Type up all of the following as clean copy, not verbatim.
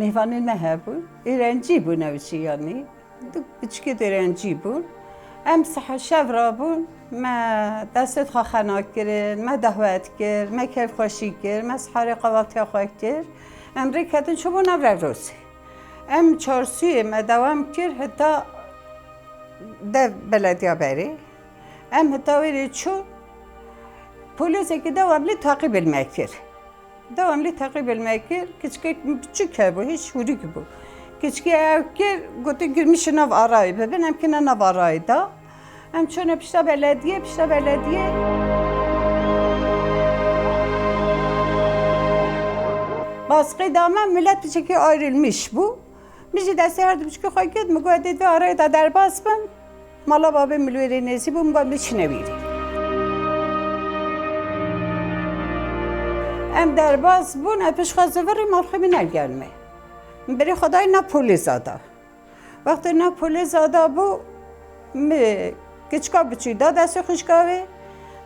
میوانی نه هبون ایرانجی بون اوشی یعنی دو بچکی ایرانجی بون ام صح شب را بون ما دست خواهنا کرد ما دعوت کرد ما کیف خوشی کرد ما سحر قواتی خواه کرد ام ریکتن شو بون ابر روزی ام چارسوی ما دوام کرد حتی ده بلدیا بری ام حتی ویری چو پلیسی که devamlı takip etmektir. Devamlı takip etmektir. Küçük bu, hiç şurik bu. Küçük evkir, gotu girmiş nav arayı. Ben emkine nav arayı da. Hem çöne pişta belediye. Baskı dama millet bir şekilde ayrılmış bu. Bizi de seherdi bir şekilde koy gitme. Gotu ve arayı da derbaz ben. Mala babam milveri nezi bu mügabli içine verir. ام درباز بون پیش خازوری مرخمی نگرمه. بری خدای نه پولیس زاده. وقتی نه پولیس زاده بو می کچکا بچی داد از خوشگاوی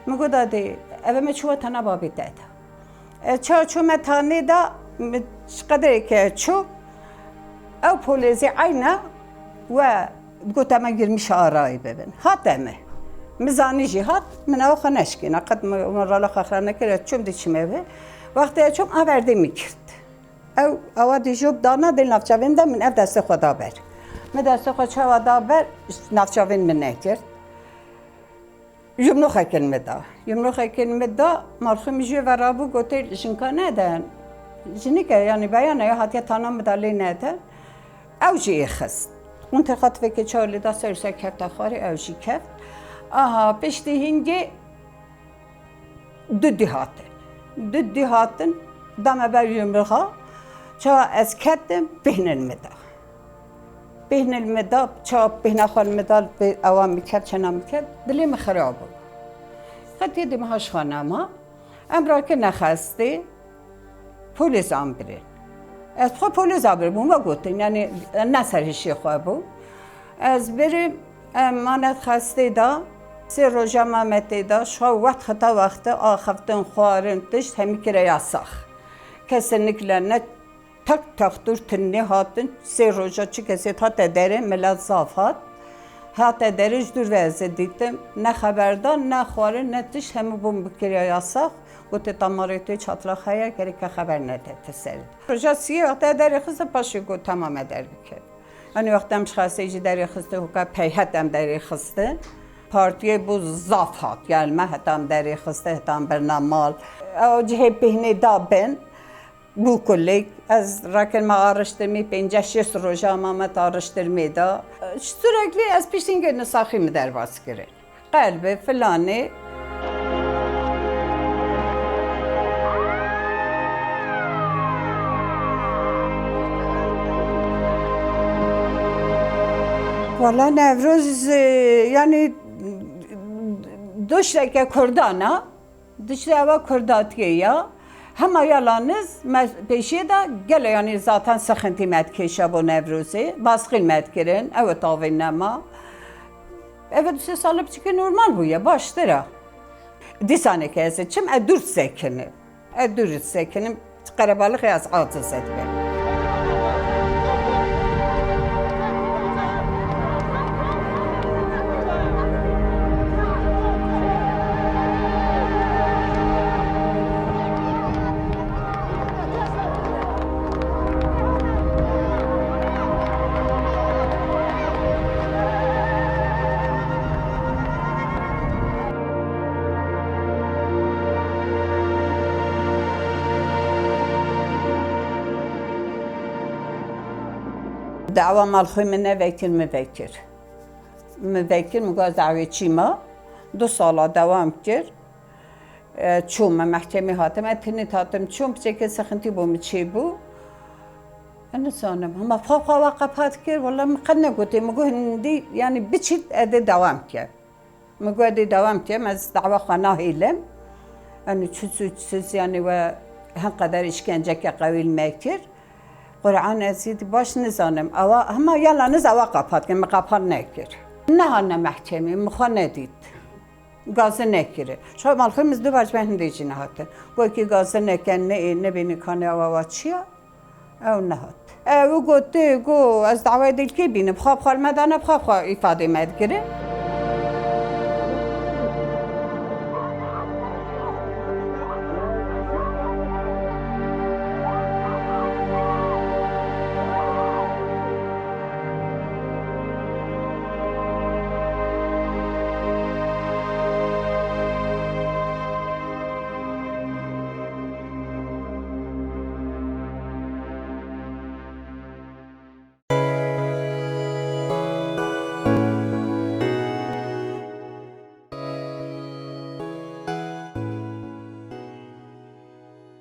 میگو دادی اوه می چوه تنها بابی داده. چو متانی دا قدری که چو او پولیسی عینه و گوته ما گرمیش آرایی ببین. هاتمه. مزانی جهات من او خانش کنه قد مرالا خاخرانه کرد چوم دیچمه به وقتی چوم آورده میکرد او دیجوب دانا دل نفچاوینده من اف دست خدا بر من دست خود چه بر نفچاوین من نکرد یمنو خیکن دا مرخوم جو و رابو گوته جنکا ندن جنی که یعنی بیانه یا حتی تانا مدالی ندن او جی خست اون تخط که چالی دا سرسه کفت خاری او جی کفت آها پشتی هنگی دو هاتن دم بر یمرها چا از کردم بهن المدا چا بهن خال مدال به اوام میکرد چنا میکرد دلیم خراب بود خطی دمهاش خانما امرا که نخسته پولیس آمبرین از خود پولیس آمبرین بوم گفتن یعنی نسرشی خواه بود از بریم امانت خسته دا سه روزا مامتی دا شو وقت آخفتن خوارن دشت همی کره یاساخ kesinlikle ne tak dur tünni hatın sey roja çıkese tat edere melaz zafat hat edere dur veze dittim ne haberdan ne xwarın ne tiş hem bu bikiriya yasak o te tamarete çatla xaya gerek haber ne dedi ser roja siye hat edere xısa paşı go tamam eder bike hani vaqtam şxaseci deri xıstı huka peyhatem deri xıstı partiye bu zafat gelme hatam deri xıstı hatam bernamal o cihe bihne da ben bu kolleg az raken ma araştırmayı 5-6 roja mamet araştırmayı da sürekli az piştin günü sahi derbas girer. Kalbi filanı Valla Nevruz yani duştaki Kurdana, duştaki Kurdatiye ya Hema yalanız peşiye de gele yani zaten sıkıntı medkeşe bu Nevruz'u baskıl medkirin evet avin nema evet size salıp çıkın normal bu ya baştıra disane kese çim dört sekinim karabalık yaz altı setbe دعوا مالخوی من مبکر مگاز دعوی چیما 2 سالا دوام کرد چوم محکمه هاتم اتنی هاتم چوم بچه سخنتی بوم چی بو انا سانم اما فوقا وقفات کرد والله مقد نگوتی مگو هندی یعنی بچید اده دوام کرد مگو اده دوام کرد از دعوا خانه هیلم yani çüz yani ve hanqadar işkence ki qavil mekir Kur'an ezidi baş nizanım ama yalanız ava kapat ki kapan nekir ne hanne mahkeme mukhane dit gazı nekiri şu malkımız da baş ben de içine hatta bu ki gazı neken ne beni kanı ava çiya او نهات او گوتی گو از دعوای دل کی بینم خواب خال مدانه بخواب ifade مد گره